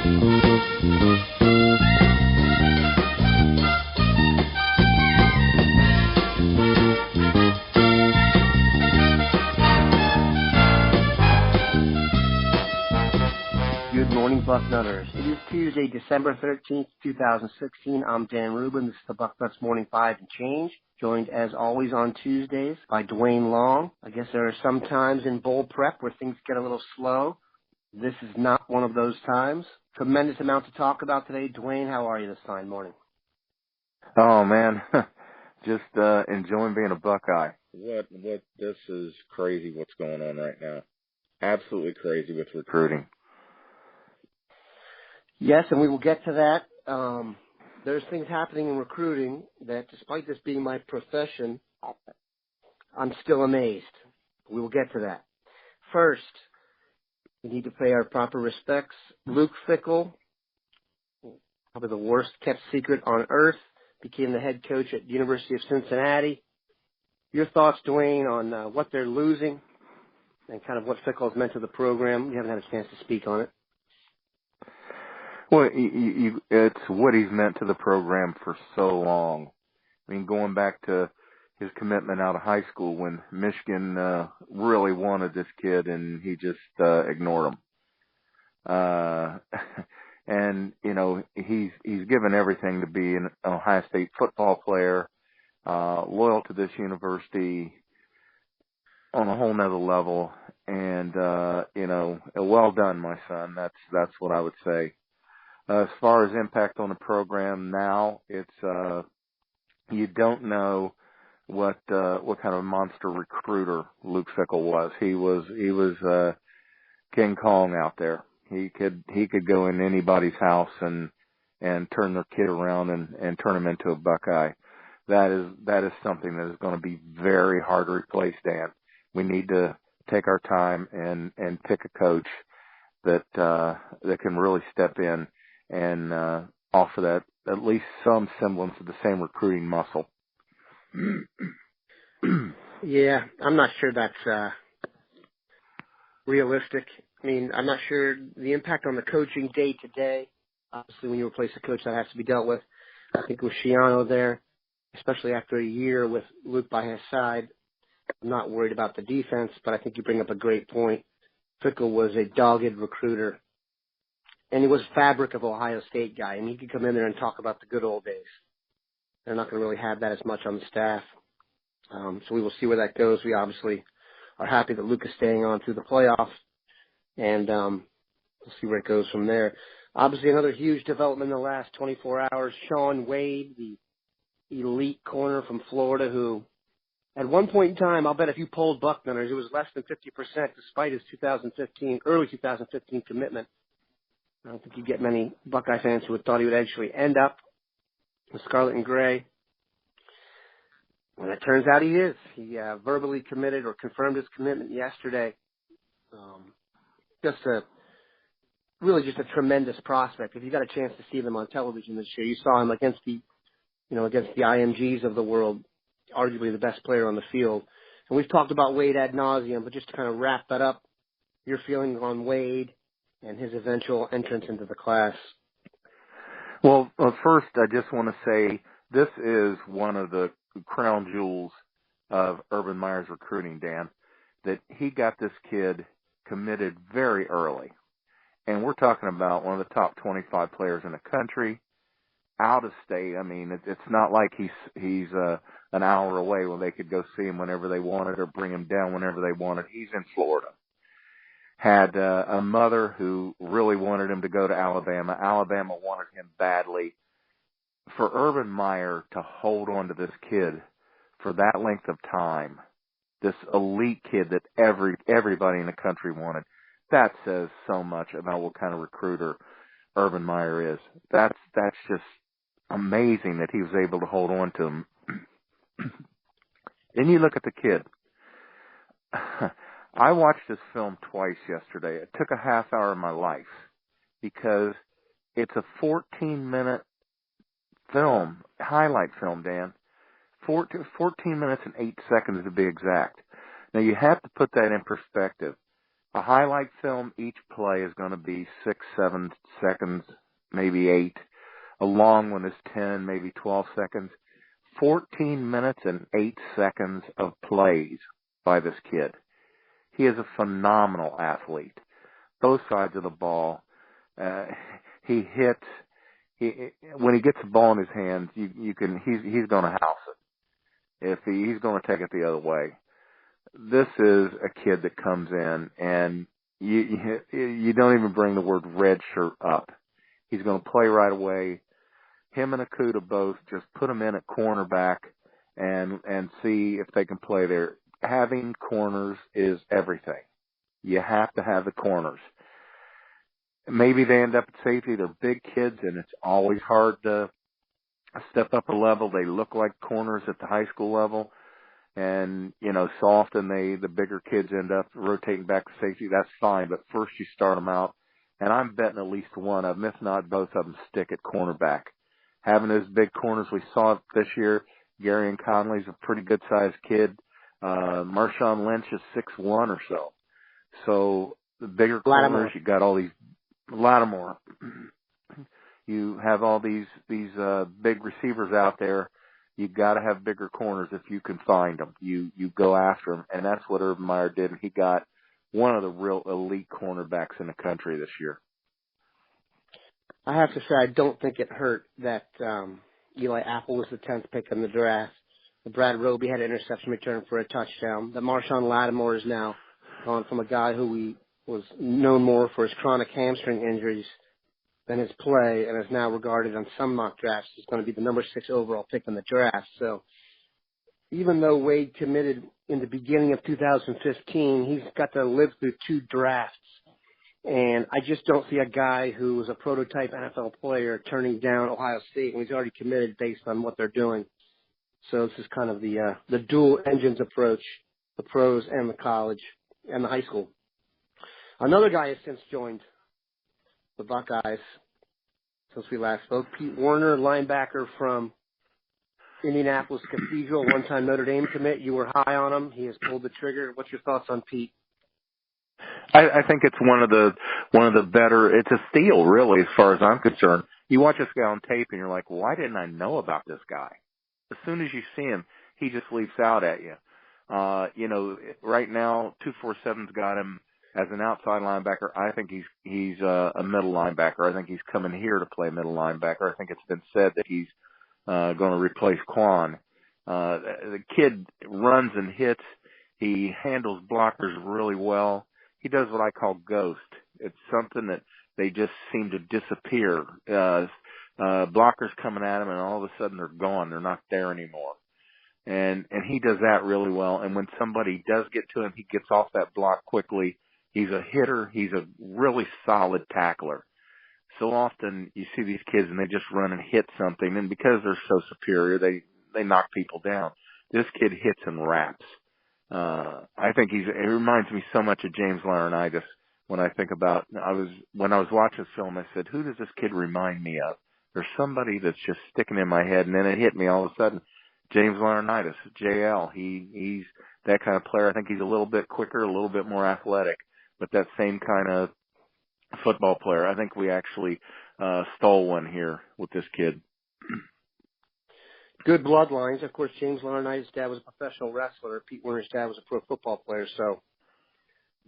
Good morning, Bucknutters. It is Tuesday, December 13th, 2016. I'm Dan Rubin. This is the Bucknuts Morning 5 and Change, joined as always on Tuesdays by Duane Long. I guess there are some times in bowl prep where things get a little slow. This is not one of those times. Tremendous amount to talk about today. Duane, how are you this fine morning? Oh, man, just enjoying being a Buckeye. This is crazy what's going on right now. Absolutely crazy with recruiting. Yes, and we will get to that. There's things happening in recruiting that, despite this being my profession, I'm still amazed. We will get to that. First, we need to pay our proper respects. Luke Fickell, probably the worst kept secret on earth, became the head coach at the University of Cincinnati. Your thoughts, Duane, on what they're losing and kind of what Fickell has meant to the program? You haven't had a chance to speak on it. Well, it's what he's meant to the program for so long. I mean, going back to his commitment out of high school when Michigan really wanted this kid and he just ignored him. And, you know, he's given everything to be an Ohio State football player, loyal to this university on a whole nother level. And, you know, well done, my son. That's what I would say. As far as impact on the program now, it's you don't know what kind of monster recruiter Luke Fickell was. He was King Kong out there. He could go in anybody's house and turn their kid around and turn him into a Buckeye. That is something that is going to be very hard to replace, Dan. We need to take our time and pick a coach that can really step in and offer that at least some semblance of the same recruiting muscle. Yeah, I'm not sure that's realistic. I mean, I'm not sure the impact on the coaching day to day. Obviously, when you replace a coach, that has to be dealt with. I think with Shiano there, especially after a year with Luke by his side, I'm not worried about the defense, but I think you bring up a great point. Fickell was a dogged recruiter. And he was fabric of Ohio State guy. I mean, he could come in there and talk about the good old days. They're not going to really have that as much on the staff. So we will see where that goes. We obviously are happy that Luke is staying on through the playoffs. And we'll see where it goes from there. Obviously, another huge development in the last 24 hours. Shaun Wade, the elite corner from Florida, who at one point in time, I'll bet if you polled Bucknutters, it was less than 50% despite his early 2015 commitment. I don't think you get many Buckeye fans who had thought he would actually end up with Scarlet and Gray. And it turns out he is. He verbally committed or confirmed his commitment yesterday. Just a tremendous prospect. If you got a chance to see them on television this year, you saw him against the IMGs of the world, arguably the best player on the field. And we've talked about Wade ad nauseum, but just to kind of wrap that up, your feelings on Wade and his eventual entrance into the class. Well, first, I just want to say this is one of the crown jewels of Urban Meyer's recruiting, Dan, that he got this kid committed very early. And we're talking about one of the top 25 players in the country, out of state. I mean, it's not like he's an hour away where they could go see him whenever they wanted or bring him down whenever they wanted. He's in Florida. Had a mother who really wanted him to go to Alabama. Alabama wanted him badly. For Urban Meyer to hold on to this kid for that length of time, this elite kid that everybody in the country wanted, that says so much about what kind of recruiter Urban Meyer is. That's just amazing that he was able to hold on to him. Then you look at the kid. I watched this film twice yesterday. It took a half hour of my life because it's a 14-minute film, highlight film, Dan. 14 minutes and 8 seconds to be exact. Now, you have to put that in perspective. A highlight film, each play is going to be 6, 7 seconds, maybe 8. A long one is 10, maybe 12 seconds. 14 minutes and 8 seconds of plays by this kid. He is a phenomenal athlete. Both sides of the ball. He hits. When he gets the ball in his hands, he's going to house it. If he's going to take it the other way. This is a kid that comes in and you don't even bring the word red shirt up. He's going to play right away. Him and Akuda both just put him in at cornerback and see if they can play there. Having corners is everything. You have to have the corners. Maybe they end up at safety. They're big kids, and it's always hard to step up a level. They look like corners at the high school level. And, so often the bigger kids end up rotating back to safety. That's fine, but first you start them out. And I'm betting at least one of them, if not both of them, stick at cornerback. Having those big corners, we saw it this year. Gary and Conley's a pretty good-sized kid. Marshawn Lynch is 6'1" or so. So the bigger corners, you got all these, Lattimore. You have all these big receivers out there. You got to have bigger corners if you can find them. You go after them, and that's what Urban Meyer did. And he got one of the real elite cornerbacks in the country this year. I have to say, I don't think it hurt that Eli Apple was the 10th pick in the draft. The Brad Roby had an interception return for a touchdown. That Marshawn Lattimore is now gone from a guy who was known more for his chronic hamstring injuries than his play, and is now regarded on some mock drafts as going to be the number 6 overall pick in the draft. So even though Wade committed in the beginning of 2015, he's got to live through 2 drafts. And I just don't see a guy who was a prototype NFL player turning down Ohio State when he's already committed based on what they're doing. So this is kind of the dual engines approach, the pros and the college and the high school. Another guy has since joined the Buckeyes since we last spoke. Pete Werner, linebacker from Indianapolis Cathedral, one-time Notre Dame commit. You were high on him. He has pulled the trigger. What's your thoughts on Pete? I think it's one of the better. It's a steal, really, as far as I'm concerned. You watch this guy on tape, and you're like, why didn't I know about this guy? As soon as you see him, he just leaps out at you. Right now, 247's got him as an outside linebacker. I think he's a middle linebacker. I think he's coming here to play middle linebacker. I think it's been said that he's going to replace Quan. The kid runs and hits. He handles blockers really well. He does what I call ghost. It's something that they just seem to disappear. Blockers coming at him, and all of a sudden they're gone. They're not there anymore. And he does that really well. And when somebody does get to him, he gets off that block quickly. He's a hitter. He's a really solid tackler. So often you see these kids and they just run and hit something, and because they're so superior, they knock people down. This kid hits and raps. I think it reminds me so much of James Laurinaitis when I think about, when I was watching this film, I said, who does this kid remind me of? There's somebody that's just sticking in my head, and then it hit me all of a sudden. James Laurinaitis, JL, he's that kind of player. I think he's a little bit quicker, a little bit more athletic, but that same kind of football player. I think we actually stole one here with this kid. Good bloodlines. Of course, James Laurinaitis' dad was a professional wrestler. Pete Werner's dad was a pro football player. So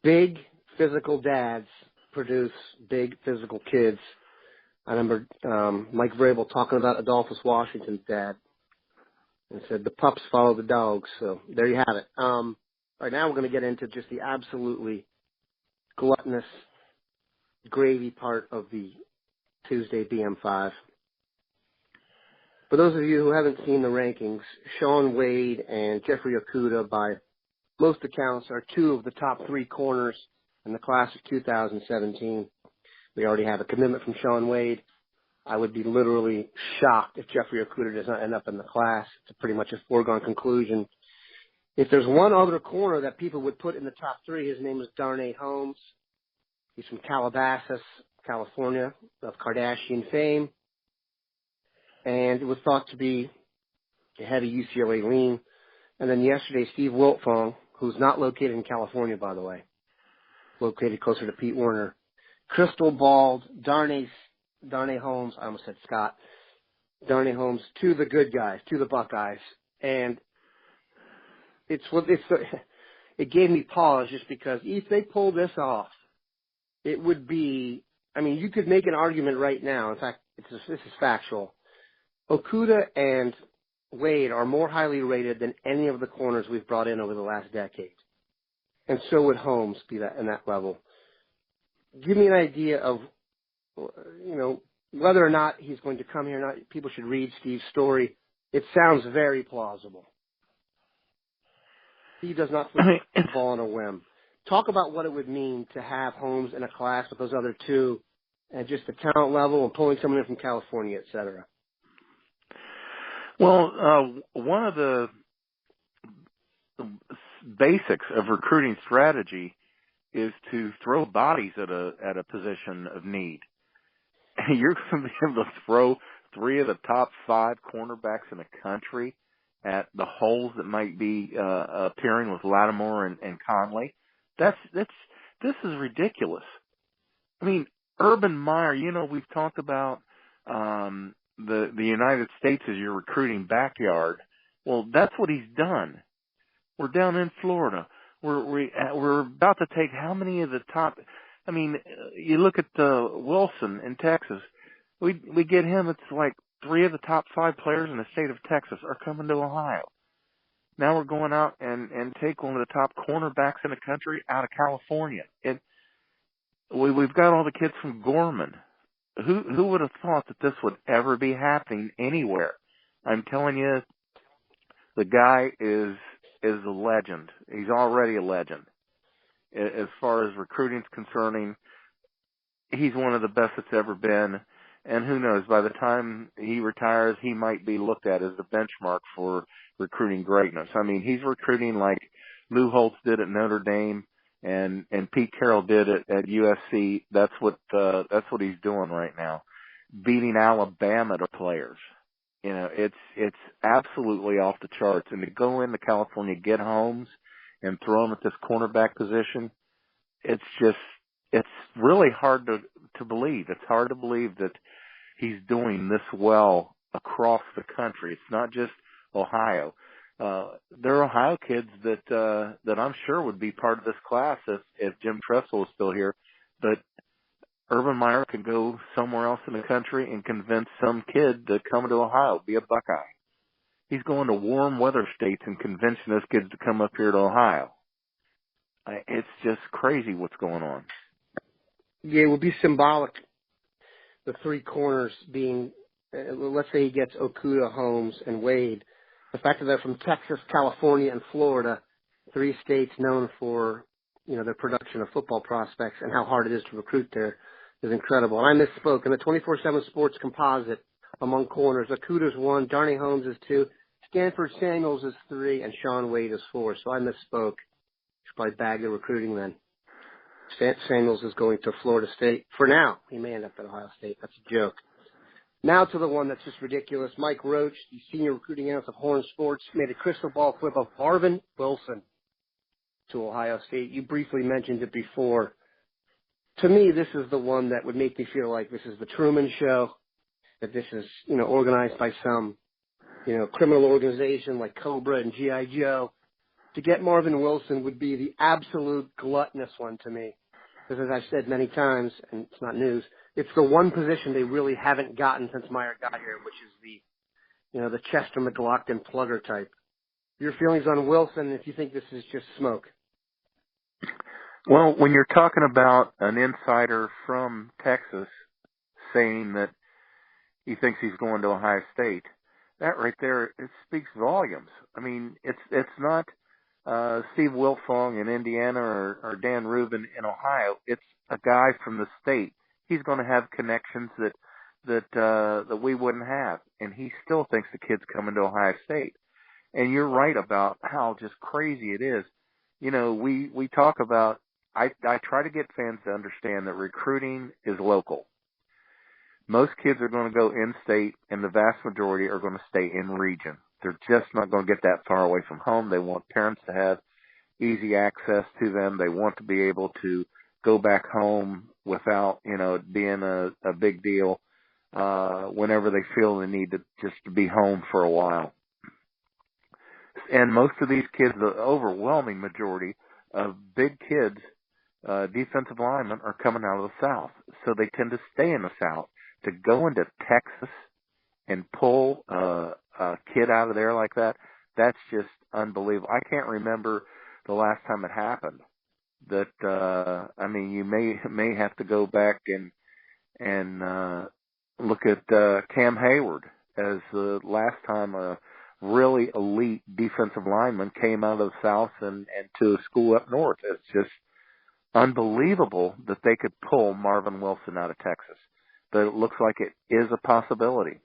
big physical dads produce big physical kids. I remember Mike Vrabel talking about Adolphus Washington's dad and said, the pups follow the dogs. So there you have it. Right now we're going to get into just the absolutely gluttonous gravy part of the Tuesday BM5. For those of you who haven't seen the rankings, Shaun Wade and Jeffrey Okudah, by most accounts, are 2 of the top 3 corners in the class of 2017. We already have a commitment from Shaun Wade. I would be literally shocked if Jeffrey Okudah does not end up in the class. It's pretty much a foregone conclusion. If there's one other corner that people would put in the top 3, his name is Darnay Holmes. He's from Calabasas, California, of Kardashian fame. And it was thought to be a heavy UCLA lean. And then yesterday, Steve Wiltfong, who's not located in California, by the way, located closer to Pete Werner. Crystal balled Darnay Holmes, I almost said Scott, Darnay Holmes to the good guys, to the Buckeyes. And it gave me pause just because if they pull this off, it would be, I mean, you could make an argument right now. In fact, this is factual. Okudah and Wade are more highly rated than any of the corners we've brought in over the last decade. And so would Holmes be in that level. Give me an idea of, whether or not he's going to come here or not. People should read Steve's story. It sounds very plausible. He does not flip the ball on a whim. Talk about what it would mean to have Holmes in a class with those other two and just the talent level and pulling someone in from California, et cetera. Well, one of the basics of recruiting strategy is to throw bodies at a position of need. You're going to be able to throw 3 of the top 5 cornerbacks in the country at the holes that might be appearing with Lattimore and Conley. This is ridiculous. I mean, Urban Meyer, we've talked about the United States as your recruiting backyard. Well, that's what he's done. We're down in Florida. We're about to take how many of the top? I mean, you look at Wilson in Texas. We get him. It's like 3 of the top 5 players in the state of Texas are coming to Ohio. Now we're going out and take one of the top cornerbacks in the country out of California. We've got all the kids from Gorman. Who would have thought that this would ever be happening anywhere? I'm telling you, the guy is a legend. He's already a legend. As far as recruiting's concerning, he's one of the best that's ever been. And who knows, by the time he retires, he might be looked at as the benchmark for recruiting greatness. I mean, he's recruiting like Lou Holtz did at Notre Dame and Pete Carroll did at USC. That's what he's doing right now. Beating Alabama to players. It's absolutely off the charts. And to go into California, get Holmes and throw him at this cornerback position, it's really hard to believe. It's hard to believe that he's doing this well across the country. It's not just Ohio. There are Ohio kids that I'm sure would be part of this class if Jim Tressel was still here. But Urban Meyer could go somewhere else in the country and convince some kid to come to Ohio, be a Buckeye. He's going to warm weather states and convincing those kids to come up here to Ohio. It's just crazy what's going on. Yeah, it would be symbolic, the 3 corners being, let's say he gets Okudah, Holmes, and Wade. The fact that they're from Texas, California, and Florida, 3 states known for, their production of football prospects and how hard it is to recruit there is incredible. And I misspoke. In the 24/7 Sports composite among corners, Okudah's 1, Darnay Holmes is 2, Stanford Samuels is 3, and Shaun Wade is 4. So I misspoke. Should probably bag the recruiting then. Samuels is going to Florida State. For now, he may end up at Ohio State. That's a joke. Now to the one that's just ridiculous. Mike Roach, the senior recruiting analyst of Horn Sports, made a crystal ball flip of Marvin Wilson to Ohio State. You briefly mentioned it before. To me, this is the one that would make me feel like this is the Truman Show, that this is, organized by some, criminal organization like Cobra and G.I. Joe. To get Marvin Wilson would be the absolute gluttonous one to me. Because as I've said many times, and it's not news, it's the one position they really haven't gotten since Meyer got here, which is the Chester McLaughlin plugger type. Your feelings on Wilson, if you think this is just smoke? Well, when you're talking about an insider from Texas saying that he thinks he's going to Ohio State, that right there, it speaks volumes. I mean, it's not Steve Wilfong in Indiana or Dan Rubin in Ohio. It's a guy from the state. He's going to have connections that we wouldn't have, and he still thinks the kid's coming to Ohio State. And you're right about how just crazy it is. We talk about. I try to get fans to understand that recruiting is local. Most kids are going to go in-state, and the vast majority are going to stay in region. They're just not going to get that far away from home. They want parents to have easy access to them. They want to be able to go back home without, it being a big deal, whenever they feel the need to just to be home for a while. And most of these kids, the overwhelming majority of big kids, defensive linemen, are coming out of the South. So they tend to stay in the South. To go into Texas and pull a kid out of there like that, that's just unbelievable. I can't remember the last time it happened. That you may have to go back and look at Cam Hayward as the last time a really elite defensive lineman came out of the South and to a school up north. It's just unbelievable that they could pull Marvin Wilson out of Texas. But it looks like it is a possibility.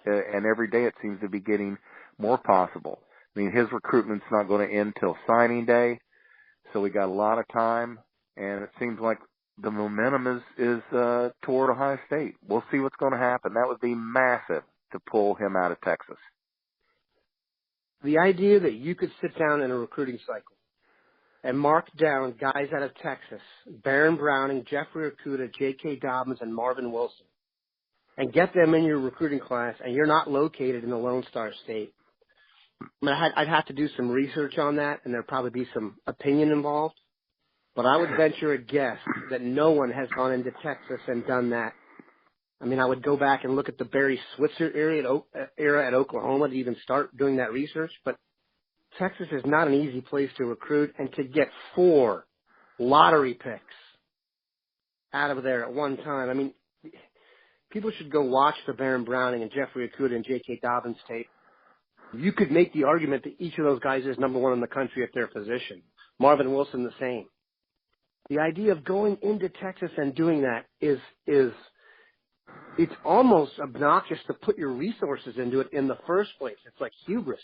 And every day it seems to be getting more possible. I mean, his recruitment's not going to end till signing day, so we got a lot of time, and it seems like the momentum is toward Ohio State. We'll see what's going to happen. That would be massive to pull him out of Texas. The idea that you could sit down in a recruiting cycle and mark down guys out of Texas, Baron Browning, Jeffrey Okudah, J.K. Dobbins, and Marvin Wilson, and get them in your recruiting class, and you're not located in the Lone Star State. I mean, I'd have to do some research on that, and there'd probably be some opinion involved. But I would venture a guess that no one has gone into Texas and done that. I mean, I would go back and look at the Barry Switzer era at Oklahoma to even start doing that research. But Texas is not an easy place to recruit, and to get 4 lottery picks out of there at one time. I mean, people should go watch the Baron Browning and Jeffrey Okudah and J.K. Dobbins tape. You could make the argument that each of those guys is number 1 in the country at their position. Marvin Wilson the same. The idea of going into Texas and doing that is it's almost obnoxious to put your resources into it in the first place. It's like hubris.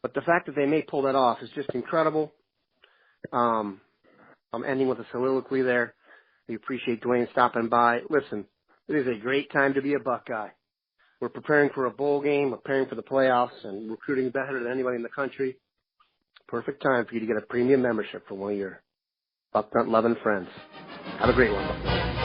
But the fact that they may pull that off is just incredible. I'm ending with a soliloquy there. We appreciate Duane stopping by. Listen, it is a great time to be a Buckeye. We're preparing for a bowl game, preparing for the playoffs, and recruiting better than anybody in the country. Perfect time for you to get a premium membership for one of your Bucknut loving friends. Have a great one, Bucknut.